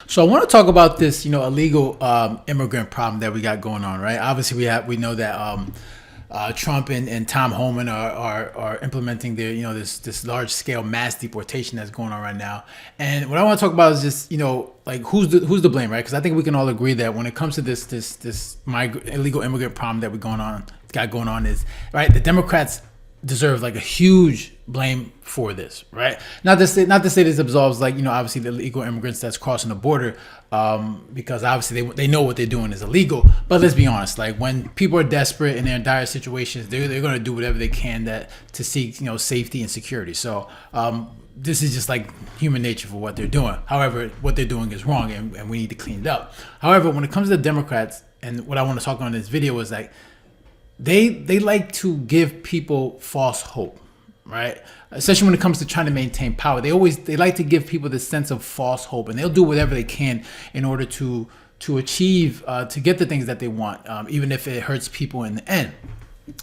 So I want to talk about this, illegal immigrant problem that we got going on, right? Obviously, we know that Trump and Tom Homan are implementing their, this large scale mass deportation that's going on right now. And what I want to talk about is just, like who's the blame, right? Because I think we can all agree that when it comes to this illegal immigrant problem that got going on is right. The Democrats deserve like a huge blame for this, right? Not to say this absolves obviously the illegal immigrants that's crossing the border, because obviously they know what they're doing is illegal. But let's be honest, like when people are desperate and they're in dire situations, they're going to do whatever they can to seek safety and security. So this is just like human nature for what they're doing. However, what they're doing is wrong, and we need to clean it up. However, when it comes to the Democrats, and what I want to talk on in this video is like they like to give people false hope, right? Especially when it comes to trying to maintain power. They like to give people this sense of false hope, and they'll do whatever they can in order to achieve, to get the things that they want, even if it hurts people in the end.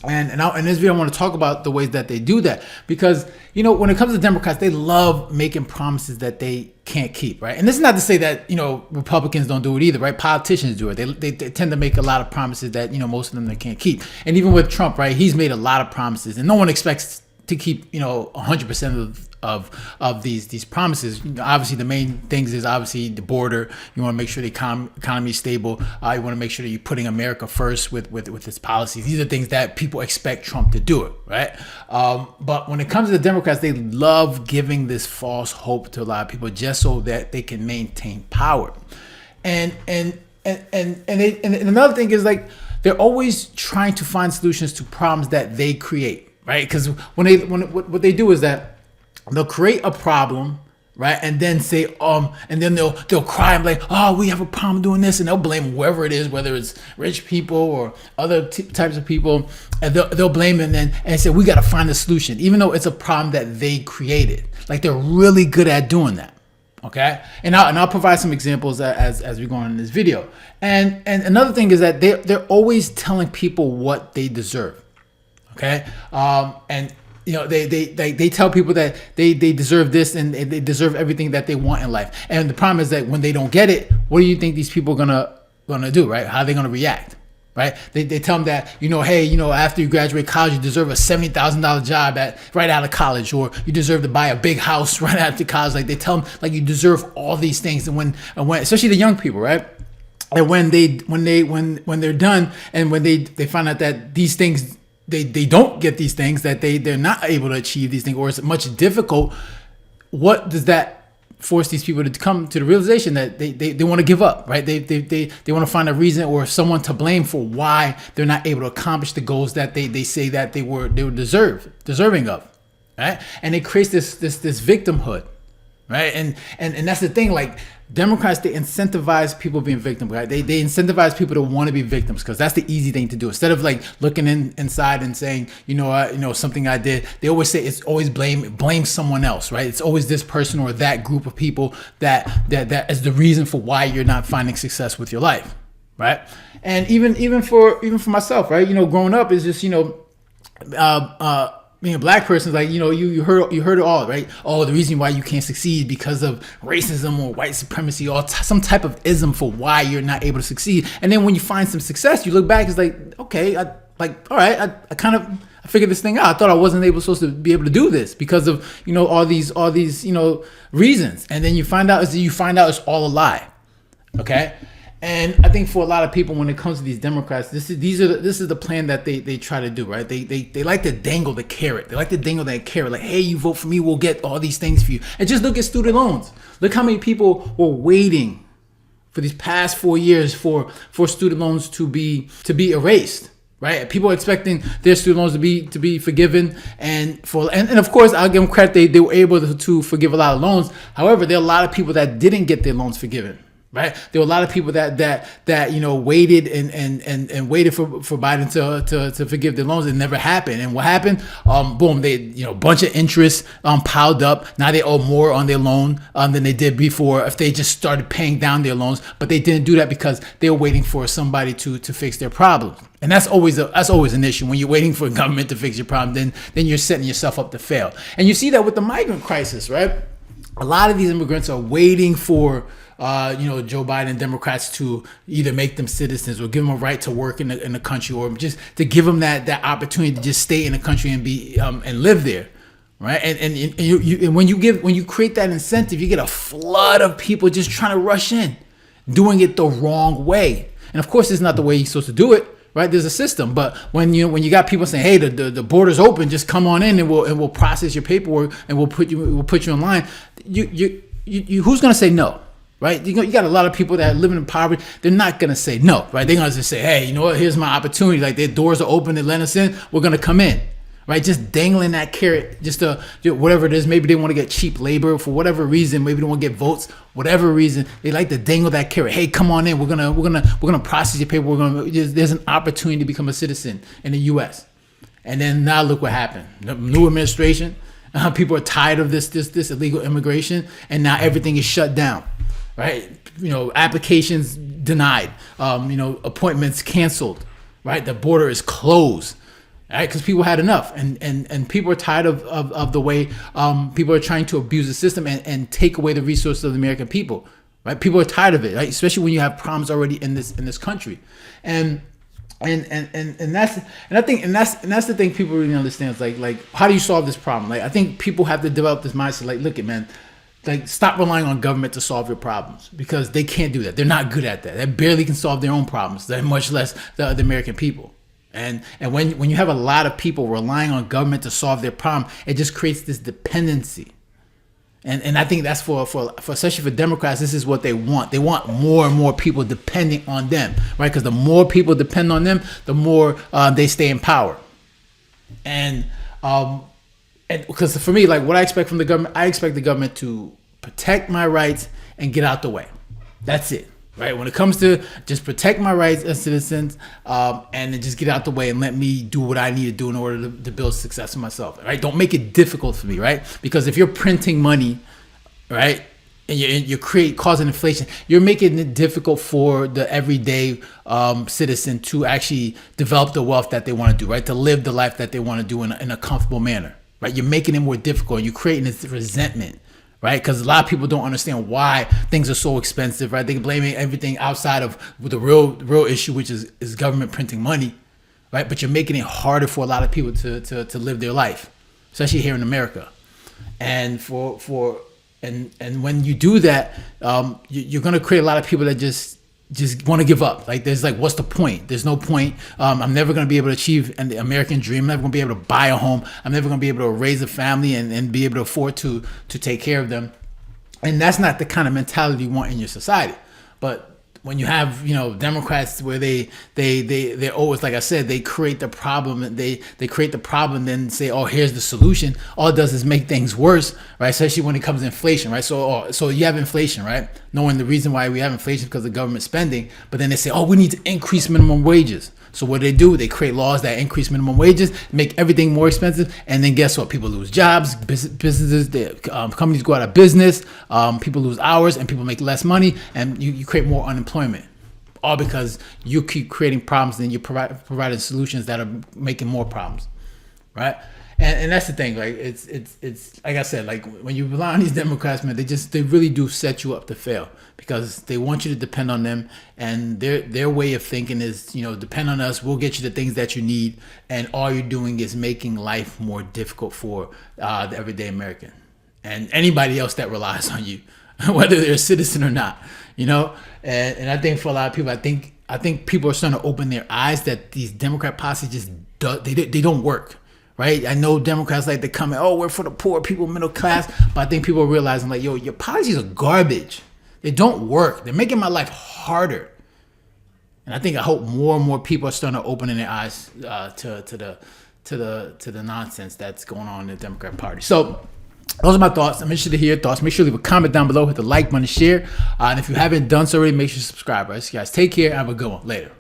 And in this video, I want to talk about the ways that they do that, because when it comes to Democrats, they love making promises that they can't keep, right? And this is not to say that Republicans don't do it either, right? Politicians do it. They tend to make a lot of promises that most of them they can't keep. And even with Trump, right, he's made a lot of promises, and no one expects to keep 100% of these promises. Obviously, the main things is obviously the border. You want to make sure the economy is stable. You want to make sure that you're putting America first with its policies. These are things that people expect Trump to do it, right? But when it comes to the Democrats, they love giving this false hope to a lot of people just so that they can maintain power. And another thing is like they're always trying to find solutions to problems that they create. Right, because what they do is that they'll create a problem, right, and then say and then they'll cry and be like, oh, we have a problem doing this, and they'll blame whoever it is, whether it's rich people or other types of people, and they'll blame it and say we got to find a solution, even though it's a problem that they created. Like they're really good at doing that. Okay, and I'll provide some examples as we go on in this video. And another thing is that they're always telling people what they deserve. Okay, and they tell people that they deserve this and they deserve everything that they want in life. And the problem is that when they don't get it, what do you think these people are gonna do, right? How are they gonna react, right? They tell them that hey, after you graduate college, you deserve a $70,000 job right out of college, or you deserve to buy a big house right after college. Like they tell them like you deserve all these things, and when especially the young people, right? And when they're done, and when they find out that these things. They don't get these things, that they're not able to achieve these things, or it's much difficult. What does that force these people to come to the realization that they want to give up, right? They want to find a reason or someone to blame for why they're not able to accomplish the goals that they say that they were deserving of, right? And it creates this victimhood, right? And that's the thing. Like Democrats, they incentivize people being victims, right? They incentivize people to want to be victims because that's the easy thing to do. Instead of like looking inside and saying, something I did, they always say it's always blame someone else, right? It's always this person or that group of people that is the reason for why you're not finding success with your life, right? And even for myself, right? Growing up is just being a black person is like, you heard it all, right? Oh, the reason why you can't succeed because of racism or white supremacy or some type of ism for why you're not able to succeed. And then when you find some success, you look back, it's like, okay, all right, I figured this thing out. I thought I wasn't supposed to be able to do this because of, all these reasons. And then you find out it's all a lie. Okay. And I think for a lot of people, when it comes to these Democrats, this is the plan that they try to do, right? They like to dangle the carrot. They like to dangle that carrot, like, hey, you vote for me, we'll get all these things for you. And just look at student loans. Look how many people were waiting for these past 4 years for student loans to be erased, right? People are expecting their student loans to be forgiven, and of course, I'll give them credit. They were able to forgive a lot of loans. However, there are a lot of people that didn't get their loans forgiven. Right, there were a lot of people that waited and waited for Biden to forgive their loans. It never happened. And what happened? Boom! They a bunch of interest piled up. Now they owe more on their loan than they did before if they just started paying down their loans. But they didn't do that because they were waiting for somebody to fix their problems. And that's always an issue when you're waiting for a government to fix your problem. Then you're setting yourself up to fail. And you see that with the migrant crisis, right? A lot of these immigrants are waiting for Joe Biden and Democrats to either make them citizens or give them a right to work in the country, or just to give them that opportunity to just stay in the country and be and live there. Right. And when you create that incentive, you get a flood of people just trying to rush in, doing it the wrong way. And of course, it's not the way you're supposed to do it. Right. There's a system. But when you got people saying, hey, the border's open, just come on in and we'll process your paperwork and we'll put you in line. You who's going to say no? Right. You got a lot of people that are living in poverty. They're not going to say no. Right. They're going to just say, hey, you know what? Here's my opportunity. Like, their doors are open. They let us in. We're going to come in. Right, just dangling that carrot, just to whatever it is. Maybe they want to get cheap labor for whatever reason. Maybe they want to get votes, whatever reason. They like to dangle that carrot. Hey, come on in. We're gonna process your paper. There's an opportunity to become a citizen in the U.S. And then now look what happened. The new administration. People are tired of this illegal immigration, and now everything is shut down. Right, applications denied. Appointments canceled. Right, the border is closed. Right, because people had enough, and people are tired of the way people are trying to abuse the system and take away the resources of the American people. Right, people are tired of it, right? Especially when you have problems already in this country, and that's the thing people really understand. It's like how do you solve this problem? Like, I think people have to develop this mindset. Like, look, man, like, stop relying on government to solve your problems, because they can't do that. They're not good at that. They barely can solve their own problems. They're much less the American people. And when you have a lot of people relying on government to solve their problem, it just creates this dependency. And I think that's for especially for Democrats, this is what they want. They want more and more people depending on them, right? Because the more people depend on them, the more they stay in power. And because for me, like, what I expect from the government, I expect the government to protect my rights and get out the way. That's it. Right, when it comes to just protect my rights as citizens, and then just get out the way and let me do what I need to do in order to build success for myself. Right, don't make it difficult for me. Right, because if you're printing money, right, and you causing inflation, you're making it difficult for the everyday citizen to actually develop the wealth that they want to do. Right, to live the life that they want to do in a comfortable manner. Right, you're making it more difficult. You're creating this resentment. Right, because a lot of people don't understand why things are so expensive. Right, they're blaming everything outside of the real issue, which is government printing money. Right, but you're making it harder for a lot of people to live their life, especially here in America. And and when you do that, you're going to create a lot of people that just want to give up. Like, there's like, what's the point? There's no point. I'm never going to be able to achieve the American dream. I'm never going to be able to buy a home. I'm never going to be able to raise a family and be able to afford to take care of them. And that's not the kind of mentality you want in your society. But when you have, Democrats where they're always, like I said, they create the problem, and they create the problem, then say, oh, here's the solution. All it does is make things worse, right? Especially when it comes to inflation, right? So you have inflation, right? Knowing the reason why we have inflation is because of government spending, but then they say, oh, we need to increase minimum wages. So what do? They create laws that increase minimum wages, make everything more expensive, and then guess what? People lose jobs, businesses, companies go out of business, people lose hours, and people make less money, and you create more unemployment. All because you keep creating problems, and you're providing solutions that are making more problems, right? And that's the thing. Like, it's like I said, like, when you rely on these Democrats, man, they really do set you up to fail, because they want you to depend on them, and their way of thinking is, depend on us, we'll get you the things that you need, and all you're doing is making life more difficult for the everyday American and anybody else that relies on you, whether they're a citizen or not. And I think for a lot of people, I think people are starting to open their eyes that these Democrat policies they don't work. Right, I know Democrats like to come and, we're for the poor people, middle class, but I think people are realizing, like, your policies are garbage. They don't work. They're making my life harder. And I hope more and more people are starting to open their eyes to the nonsense that's going on in the Democrat Party. So those are my thoughts. I'm interested to hear your thoughts. Make sure to leave a comment down below, hit the like button, share, and if you haven't done so already, make sure to subscribe. Right, so guys, take care. Have a good one. Later.